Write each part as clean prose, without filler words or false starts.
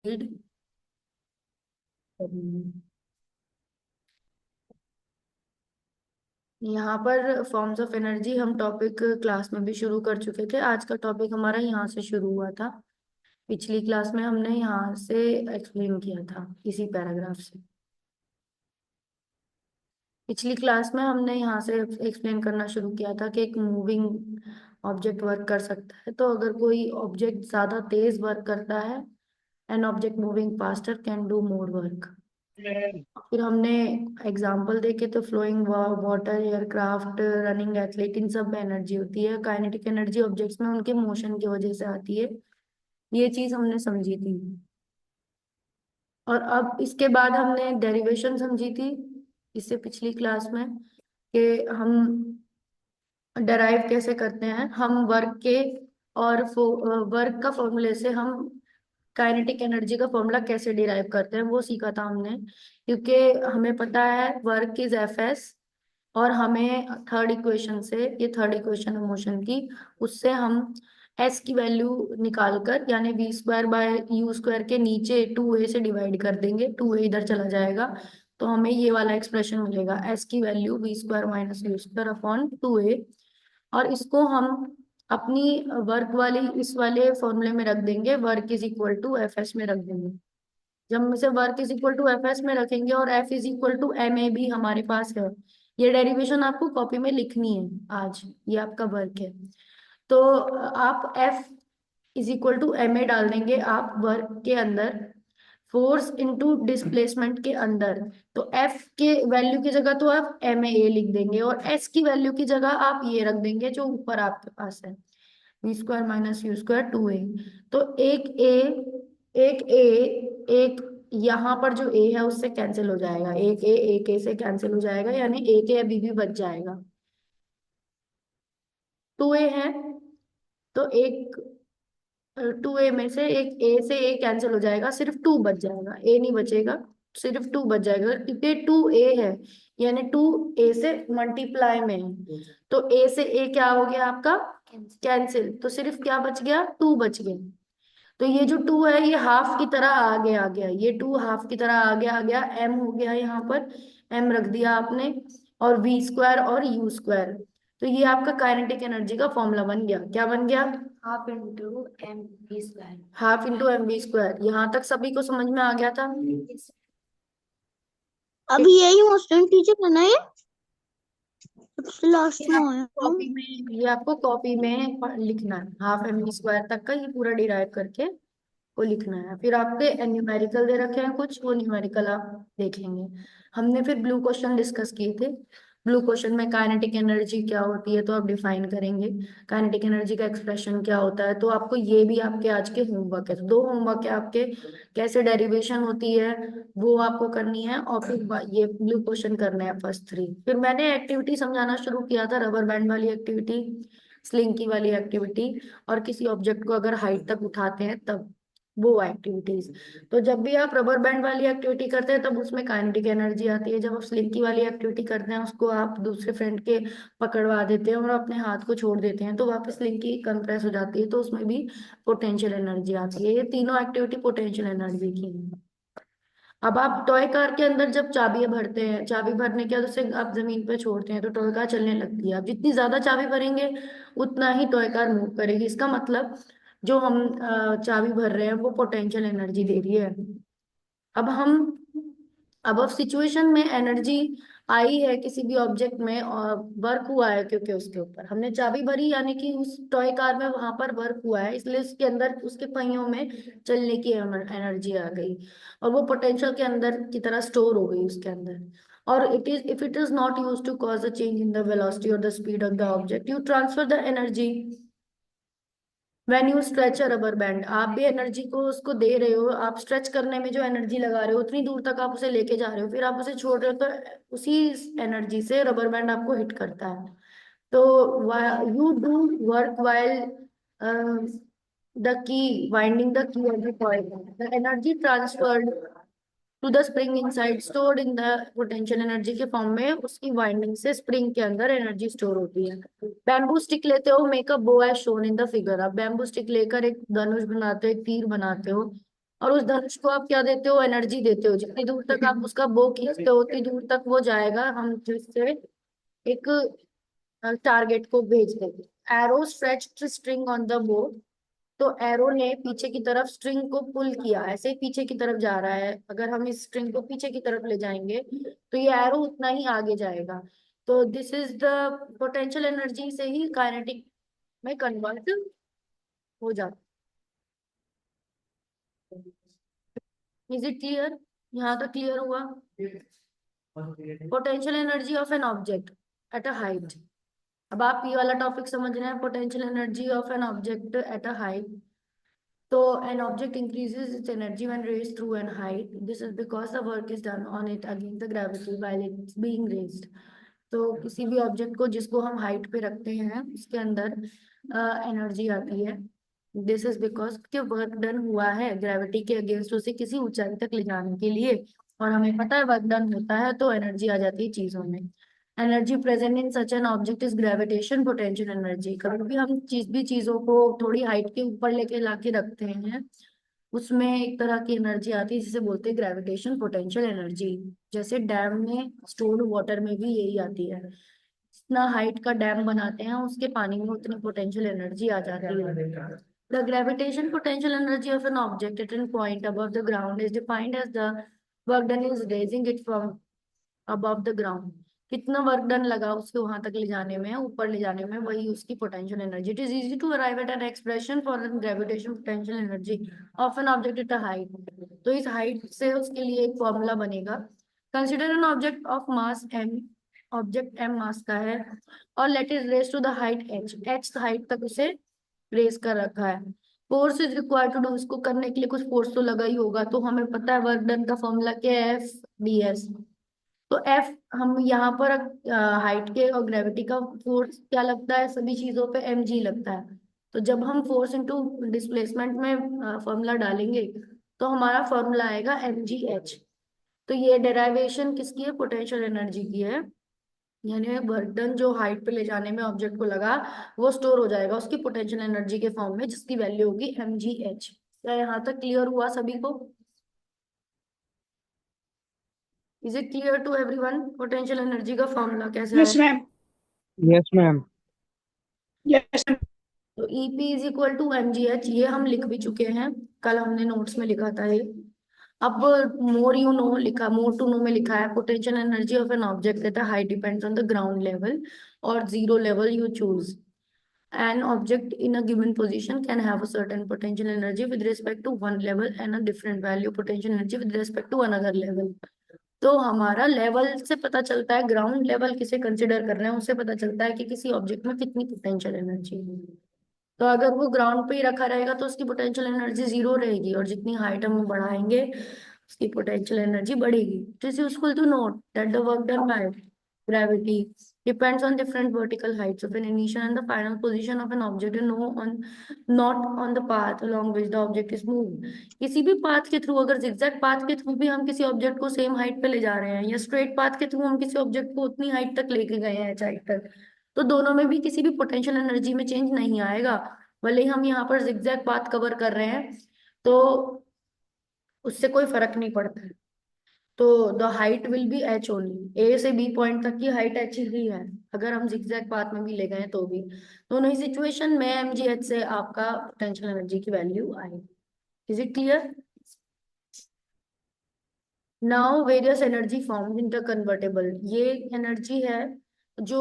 Read यहाँ पर forms of energy हम टॉपिक क्लास में भी शुरू कर चुके थे। आज का टॉपिक हमारा यहाँ से शुरू हुआ था। पिछली क्लास में हमने यहाँ से एक्सप्लेन किया था इसी पैराग्राफ से। पिछली क्लास में हमने यहाँ से एक्सप्लेन करना शुरू किया था कि एक मूविंग ऑब्जेक्ट वर्क कर सकता है। तो अगर कोई ऑब्जेक्ट ज्यादा तेज वर्क करता है, an object moving faster can do more work. फिर हमने एग्जाम्पल देखे तो flowing water, aircraft, running athlete, इन सब में एनर्जी होती है। काइनेटिक एनर्जी ऑब्जेक्ट्स में उनके मोशन की वजह से आती है। ये चीज हमने समझी थी। और अब इसके बाद हमने डेरिवेशन समझी थी इससे पिछली क्लास में, कि हम डराइव कैसे करते हैं। हम वर्क के और वर्क का फॉर्मूले से हम काइनेटिक एनर्जी का फॉर्मूला कैसे डिराइव करते हैं वो सीखा था हमने। क्योंकि हमें पता है वर्क इज एफ एस, और हमें थर्ड इक्वेशन से, ये थर्ड इक्वेशन है मोशन की, उससे हम एस की वैल्यू निकालकर, यानी V square by U square के नीचे टू ए से डिवाइड कर देंगे, टू ए इधर चला जाएगा। तो हमें ये वाला एक्सप्रेशन मिलेगा, एस की value V square minus U square upon two A. और इसको हम अपनी वर्क वाली इस वाले फॉर्मूले में रख देंगे, work is equal to F S में रख देंगे। जब हम इसे work is equal to F S में रखेंगे और F is equal to M A भी हमारे पास है, ये डेरिवेशन आपको कॉपी में लिखनी है आज, ये आपका वर्क है। तो आप F is equal to M A डाल देंगे आप वर्क के अंदर, फोर्स इनटू डिस्प्लेसमेंट के अंदर। तो एफ के वैल्यू की जगह तो आप एम ए लिख देंगे, और एस की वैल्यू की जगह आप ये रख देंगे जो ऊपर आपके पास है, V square minus U square two A. तो एक ए एक यहाँ पर जो ए है उससे कैंसिल हो जाएगा, एक ए से कैंसिल हो जाएगा, यानी एक ए अभी भी बच जाएगा। टू ए है तो एक, टू ए में से एक ए से ए कैंसिल हो जाएगा, सिर्फ टू बच जाएगा, ए नहीं बचेगा, सिर्फ टू बच जाएगा क्योंकि टू ए है, यानी टू ए से मल्टीप्लाई में है। तो ए से ए क्या हो गया आपका, कैंसिल। तो सिर्फ क्या बच गया, टू बच गया। तो ये जो टू है ये हाफ की तरह आगे आ गया, ये टू हाफ की तरह आगे आ गया, एम हो गया यहाँ पर, एम रख दिया आपने, और वी स्क्वायर और यू स्क्वायर। तो ये आपका काइनेटिक एनर्जी का फॉर्मूला बन गया। क्या बन गया, half into M V square. Half into M V square. यहाँ तक सभी को समझ में आ गया था। अभी यही मोशन टीचर बनाए सबसे लास्ट ये में आपको आया कॉपी में, ये आपको कॉपी में लिखना है, हाफ एम वी स्क्वायर तक का ये पूरा डिराइव करके को लिखना है। फिर आपके न्यूमेरिकल दे रखे हैं कुछ, वो न्यूमेरिकल आप देख लेंगे। हमने फिर ब्लू क्वेश्चन डिस्कस किए थे। ब्लू क्वेश्चन में काइनेटिक एनर्जी क्या होती है तो आप डिफाइन करेंगे, काइनेटिक एनर्जी का एक्सप्रेशन क्या होता है। तो आपको ये भी आपके आज के होमवर्क है, तो दो होमवर्क है आपके, कैसे डेरिवेशन होती है वो आपको करनी है, और फिर ये ब्लू क्वेश्चन करने हैं फर्स्ट थ्री। फिर मैंने एक्टिविटी समझाना शुरू किया था, रबर बैंड वाली एक्टिविटी, स्लिंकी वाली एक्टिविटी, और किसी ऑब्जेक्ट को अगर हाइट तक उठाते हैं तब, वो एक्टिविटीज। तो जब भी आप रबर बैंड वाली एक्टिविटी करते हैं तब उसमें काइनेटिक एनर्जी आती है। जब आप स्लिंकी वाली एक्टिविटी करते हैं उसको आप दूसरे फ्रेंड के पकड़वा देते हैं और अपने हाथ को छोड़ देते हैं, तो वापस स्लिंकी कंप्रेस हो जाती है, तो उसमें भी पोटेंशियल एनर्जी आती है। ये तीनों एक्टिविटी पोटेंशियल एनर्जी की है। अब आप टॉय कार के अंदर जब चाबी भरते हैं, चाबी भरने के बाद उसे आप जमीन पे छोड़ते हैं तो टॉय कार चलने लगती है। आप जितनी ज्यादा चाबी भरेंगे उतना ही टॉय कार मूव करेगी। इसका मतलब जो हम चाबी भर रहे हैं वो पोटेंशियल एनर्जी दे रही है। अब हम, अब सिचुएशन में एनर्जी आई है किसी भी ऑब्जेक्ट में और वर्क हुआ है, क्योंकि उसके ऊपर हमने चाबी भरी, यानी कि उस टॉय कार में वहां पर वर्क हुआ है, इसलिए उसके अंदर उसके पहियों में चलने की एनर्जी आ गई, और वो पोटेंशियल के अंदर की तरह स्टोर हो गई उसके अंदर। और it is, if it is not use to cause a change in the velocity और the speed of the object, you transfer the energy when you stretch a rubber band. आप भी एनर्जी को उसको दे रहे हो, आप स्ट्रेच करने में जो एनर्जी लगा रहे हो उतनी दूर तक आप उसे लेके जा रहे हो, फिर आप उसे छोड़ रहे हो तो उसी एनर्जी से रबर बैंड आपको हिट करता है। तो you do work while the key winding the key of the coil, the energy transferred to the spring inside stored in the potential energy के फॉर्म में, उसकी वाइंडिंग से स्प्रिंग के अंदर एनर्जी स्टोर होती है। बैम्बू स्टिक लेते हो, make a bow as shown in the figure. आप बैम्बू स्टिक लेकर एक धनुष बनाते हो, एक तीर बनाते हो, और उस धनुष को आप क्या देते हो, एनर्जी देते हो। जितनी दूर तक आप उसका बो खींचते हो उतनी दूर तक वो जाएगा, हम जिससे एक टारगेट को भेज देंगे। Arrow stretched string on the बो, तो एरो ने पीछे की तरफ स्ट्रिंग को पुल किया, ऐसे ही पीछे की तरफ जा रहा है। अगर हम इस स्ट्रिंग को पीछे की तरफ ले जाएंगे तो ये एरो उतना ही आगे जाएगा। तो this is the potential energy से ही काइनेटिक में कन्वर्ट हो जाता है। Is it clear? यहाँ तक क्लियर हुआ? Potential energy of an object at a height. अब आप ये वाला टॉपिक समझ रहे हैं, potential energy of an object at a height. So an object increases its energy when raised through an height. This is because the work is done on it against the gravity while it's being raised. तो किसी भी object को जिसको हम height पे रखते हैं उसके अंदर एनर्जी आती है। दिस इज बिकॉज कि वर्क डन हुआ है ग्रेविटी के अगेंस्ट उसे किसी ऊंचाई तक ले जाने के लिए, और हमें पता है वर्क डन होता है तो एनर्जी आ जाती है चीजों में। Energy present in such an object is gravitation potential energy. कभी भी हम चीजों को थोड़ी हाइट के ऊपर लेके लाके रखते हैं, उसमें एक तरह की एनर्जी आती है जिसे बोलते हैं ग्रेविटेशन पोटेंशियल एनर्जी। जैसे डैम में स्टोर्ड वाटर में भी यही आती है। जितना हाइट का डैम बनाते हैं उसके पानी में उतनी पोटेंशियल एनर्जी आ जाती है। The gravitation potential energy of an object at an point above the ground is defined as the work done is raising it from above the ground. कितना वर्क डन लगा उसके वहां तक ले जाने में, ऊपर ले जाने में, वही उसकी potential energy. It is easy to arrive at an expression for gravitation potential energy of an object at a height. तो इस हाइट से उसके लिए एक फॉर्मूला बनेगा। Consider an object of mass M, object M mass का है, और let is raise to the height H, H height तक उसे रेस कर रखा है। Force is required to do, इसको करने के लिए कुछ फोर्स तो लगा ही होगा। तो हमें पता है वर्क डन का फॉर्मूला क्या है, एफ डी एस। तो एफ हम यहाँ पर हाइट के और ग्रेविटी का फोर्स क्या लगता है, सभी चीजों पे एम जी लगता है। तो जब हम फोर्स इनटू डिस्प्लेसमेंट में फॉर्मूला डालेंगे तो हमारा फॉर्मूला आएगा एम जी एच। तो ये डेराइवेशन किसकी है, पोटेंशियल एनर्जी की है। यानी वर्क डन जो हाइट पे ले जाने में ऑब्जेक्ट को लगा वो स्टोर हो जाएगा उसकी पोटेंशियल एनर्जी के फॉर्म में, जिसकी वैल्यू होगी एम जी एच। क्या यहाँ तक क्लियर हुआ सभी को? Is it clear to everyone potential energy का फॉर्मूला कैसे आया? Yes, ma'am. Yes, ma'am. Yes, ma'am. तो EP is equal to M G H, ये हम लिख भी चुके हैं, कल हमने नोट्स में लिखा था ये। अब मोर यू नो लिखा, मोर टू नो में लिखा है potential energy of an object at high depends on the ground level और zero level you choose. An object in a given position can have a certain potential energy with respect to one level and a different value potential energy with respect to another level। तो हमारा level से पता चलता है, ground level किसे consider कर रहे हैं उससे पता चलता है कि किसी ऑब्जेक्ट में कितनी पोटेंशियल एनर्जी है। तो अगर वो ग्राउंड पे ही रखा रहेगा तो उसकी पोटेंशियल एनर्जी जीरो रहेगी, और जितनी हाइट हम बढ़ाएंगे उसकी पोटेंशियल एनर्जी बढ़ेगी। It is useful to note that the work done by gravity depends on different vertical heights of an initial and the final position of an object and no on not on the path along which the object is moved। किसी भी path के through, अगर zigzag path के through भी हम किसी object को same height पे ले जा रहे हैं, या स्ट्रेट पाथ के थ्रू हम किसी ऑब्जेक्ट को उतनी हाइट तक लेके गए हैं, हाइट तक, तो दोनों में भी किसी भी पोटेंशियल एनर्जी में चेंज नहीं आएगा। भले ही हम यहाँ पर zigzag पाथ कवर कर रहे हैं तो उससे कोई फर्क नहीं पड़ता है। तो the height will be H only, A से बी पॉइंट तक की हाइट एच ही है, अगर हम जिगजैग पाथ में भी ले गए तो भी। दोनों ही सिचुएशन में एम जी एच से आपका पोटेंशियल एनर्जी की वैल्यू आएगी। Is it clear? Now various energy form inter convertible, ये एनर्जी है जो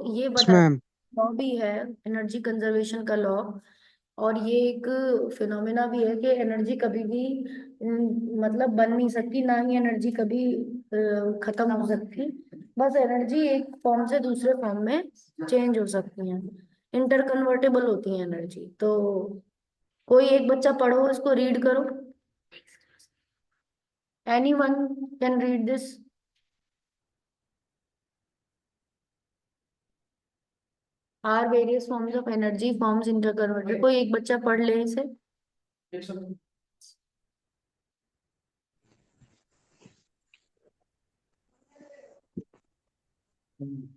ये Yes, बता, ma'am. लॉ भी है एनर्जी कंजर्वेशन का लॉ। और ये एक फिनोमेना भी है कि एनर्जी कभी भी मतलब बन नहीं सकती, ना ही एनर्जी कभी खत्म हो सकती। बस एनर्जी एक फॉर्म से दूसरे फॉर्म में चेंज हो सकती है, इंटर कन्वर्टेबल होती है एनर्जी। तो कोई एक बच्चा पढ़ो, इसको रीड करो। Anyone can read this. Are various forms of energy forms interconvertible, कोई एक बच्चा पढ़ ले इसे।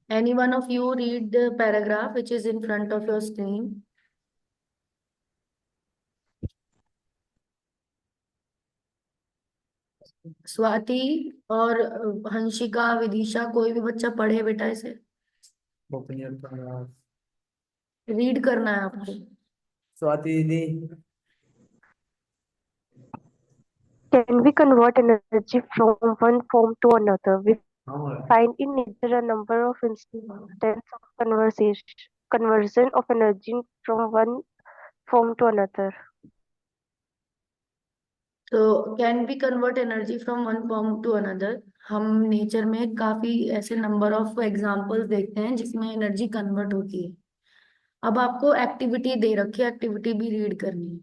Any one of you read the paragraph which is in front of your screen. Swati और हंसिका, विदिशा, कोई भी बच्चा पढ़े बेटा इसे। रीड करना है आपको। स्वाति दीदी। Can we convert energy from one form to another? We find in nature a number of instances of conversion of energy from one form to another. तो can be convert energy from one form to another, हम nature में काफी ऐसे number of examples देखते हैं जिसमें energy convert होती है। अब आपको एक्टिविटी दे रखी है, एक्टिविटी भी रीड करनी है।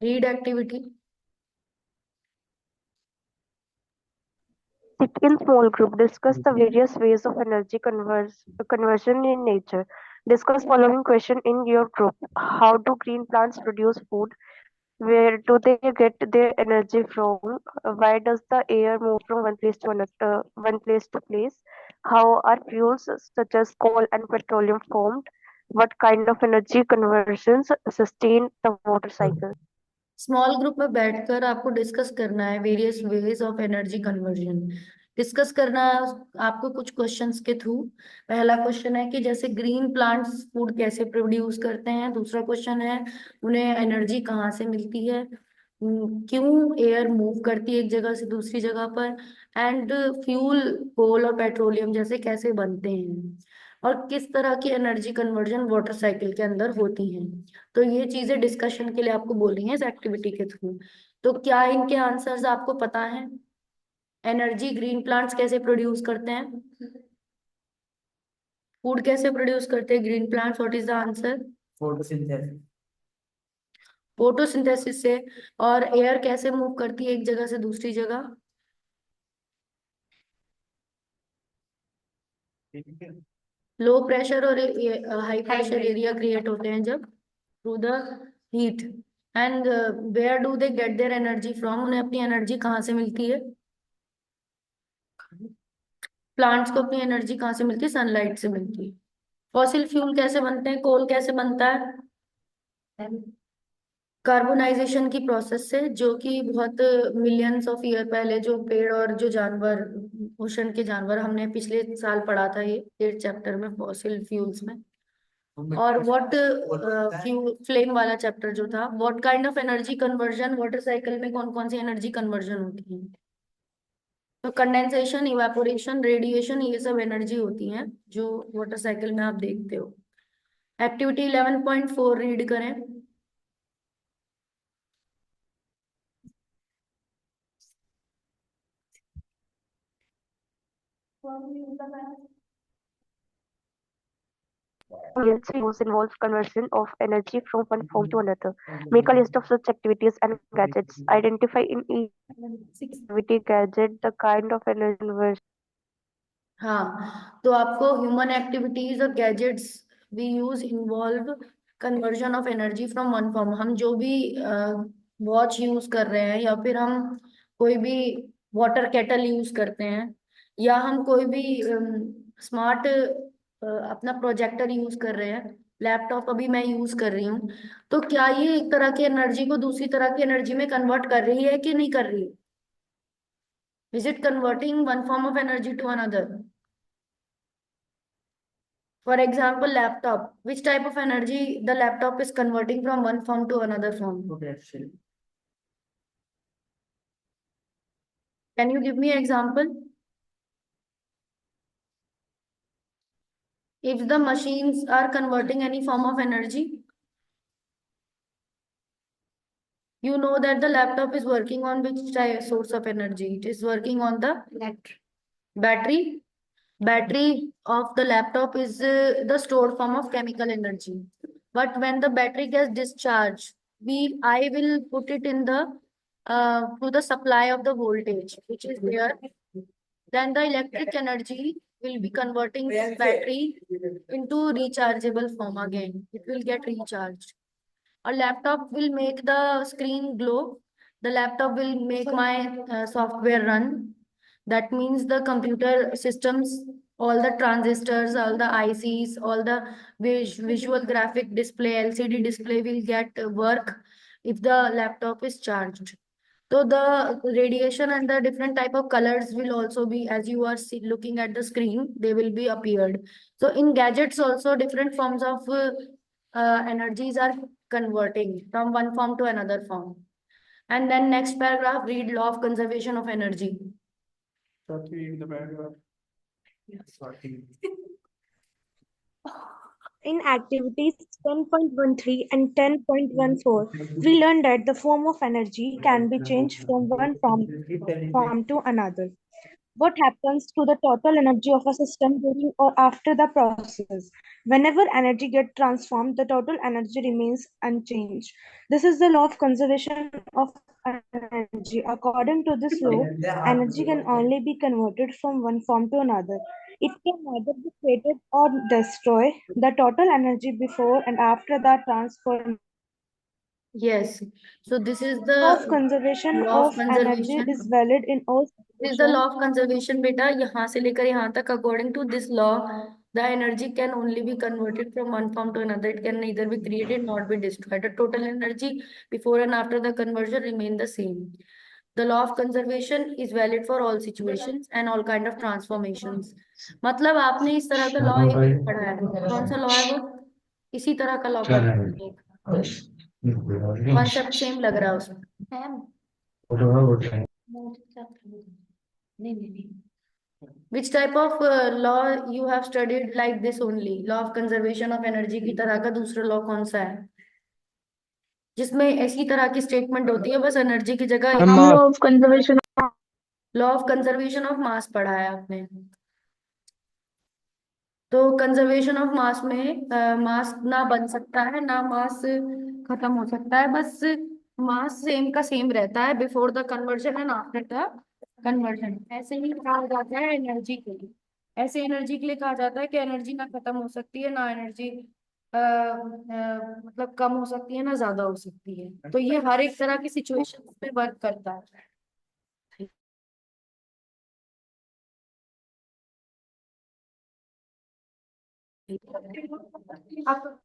Read activity. Sit in small group. Discuss the various ways of energy conversion in nature. Discuss following question in your group. How do green plants produce food? Where do they get their energy from? Why does the air move from one place to another, one place to place? How are fuels such as coal and petroleum formed? What kind of energy conversions sustain the water cycle? Small group में बैठकर आपको discuss करना है various ways of energy conversion. Discuss करना है आपको कुछ questions के थ्रू। पहला क्वेश्चन है कि जैसे ग्रीन प्लांट्स फूड कैसे प्रोड्यूस करते हैं। दूसरा क्वेश्चन है उन्हें एनर्जी कहाँ से मिलती है। क्यों एयर मूव करती है एक जगह से दूसरी जगह पर। एंड फ्यूल कोल और पेट्रोलियम जैसे कैसे बनते हैं। और किस तरह की एनर्जी कन्वर्जन वाटर साइकिल के अंदर होती है। तो ये चीजें डिस्कशन के लिए आपको बोली हैं इस एक्टिविटी के थ्रू। तो क्या इनके आंसर्स आपको पता है। एनर्जी ग्रीन प्लांट्स कैसे प्रोड्यूस करते हैं। फूड कैसे प्रोड्यूस करते हैं green plants, what is the answer. Photosynthesis. Photosynthesis से। और एयर कैसे मूव करती है एक जगह से दूसरी जगह। लो प्रेशर और हाई प्रेशर एरिया क्रिएट होते हैं जब through the heat. And where do they get their energy from, उन्हें अपनी एनर्जी कहाँ से मिलती है। प्लांट्स को अपनी एनर्जी कहाँ से मिलती है, सनलाइट से मिलती है। फॉसिल फ्यूल कैसे बनते हैं, कोल कैसे बनता है। कार्बोनाइजेशन की प्रोसेस से, जो कि बहुत मिलियंस ऑफ ईयर पहले जो पेड़ और जो जानवर, ओशन के जानवर, हमने पिछले साल पढ़ा था ये 8th चैप्टर में फॉसिल फ्यूल्स में। और व्हाट फ्यूल फ्लेम वाला चैप्टर जो था, what kind of energy conversion water cycle में कौन कौन सी एनर्जी कन्वर्जन होती है। तो कंडेंसेशन, इवापोरेशन, रेडिएशन, ये सब एनर्जी होती हैं जो वाटर साइकिल में आप देखते हो। एक्टिविटी 11.4 रीड करें। Yes, use involves conversion of energy from one form to another. Make a list of such activities and gadgets. Identify in each activity gadget the kind of energy conversion. हाँ, तो आपको human activities और gadgets we use involve conversion of energy from one form. हम जो भी watch use कर रहे हैं, या फिर हम कोई भी वाटर केटल यूज करते हैं, या हम कोई भी स्मार्ट अपना प्रोजेक्टर यूज कर रहे हैं, लैपटॉप अभी मैं यूज कर रही हूँ, तो क्या ये एक तरह की एनर्जी को दूसरी तरह की एनर्जी में कन्वर्ट कर रही है कि नहीं कर रही। Is it converting one form of energy to another? For example, laptop. Which type of energy the laptop is converting from one form to another form? Potential. Can you give me an example? If the machines are converting any form of energy, you know that the laptop is working on which type source of energy. It is working on the battery. Battery of the laptop is the stored form of chemical energy. But when the battery gets discharged, I will put it in the to the supply of the voltage, which is there. Then the electric energy will be converting this battery into rechargeable form again. It will get recharged. A laptop will make the screen glow. The laptop will make my software run. That means the computer systems, all the transistors, all the ICs, all the visual graphic display, LCD display will get work if the laptop is charged. So the radiation and the different type of colors will also be, as you are looking at the screen, they will be appeared. So in gadgets also different forms of energies are converting from one form to another form. And then next paragraph, read law of conservation of energy. Swati, the paragraph. Swati. In activities 10.13 and 10.14, we learned that the form of energy can be changed from one form to another. What happens to the total energy of a system during or after the process? Whenever energy gets transformed, the total energy remains unchanged. This is the law of conservation of energy. According to this law, energy can only be converted from one form to another. It can neither be created or destroyed. The total energy before and after the transformation Yes. So this is of the conservation law of of energy is conservation. valid in all This is the law situations. of conservation, बेटा. यहाँ से लेकर यहाँ तक, according to this law, the energy can only be converted from one form to another. It can neither be created nor be destroyed. The total energy before and after the conversion remain the same. The law of conservation is valid for all situations and all kind of transformations. मतलब आपने इस तरह का law एक पढ़ा है. कौन सा लॉ है वो? इसी तरह का लॉ पढ़ा है. कॉन्सेप्ट सेम लग रहा है उसमें. है? नहीं नहीं नहीं. Which type of law you have studied like this only? Law of conservation of energy की तरह का दूसरा लॉ कौन सा है जिसमें ऐसी तरह की स्टेटमेंट होती है, बस एनर्जी की जगह? Law of conservation. Law of conservation of mass पढ़ा है आपने. तो कंजर्वेशन ऑफ मास में मास ना बन सकता है ना मास खत्म हो सकता है, बस मास सेम का सेम रहता है before the conversion and after the conversion. ऐसे ही कहा जाता है एनर्जी के लिए. ऐसे एनर्जी के लिए कहा जाता है कि एनर्जी ना खत्म हो सकती है ना एनर्जी मतलब कम हो सकती है ना ज्यादा हो सकती है. तो ये हर एक तरह की सिचुएशन पे वर्क करता है. आप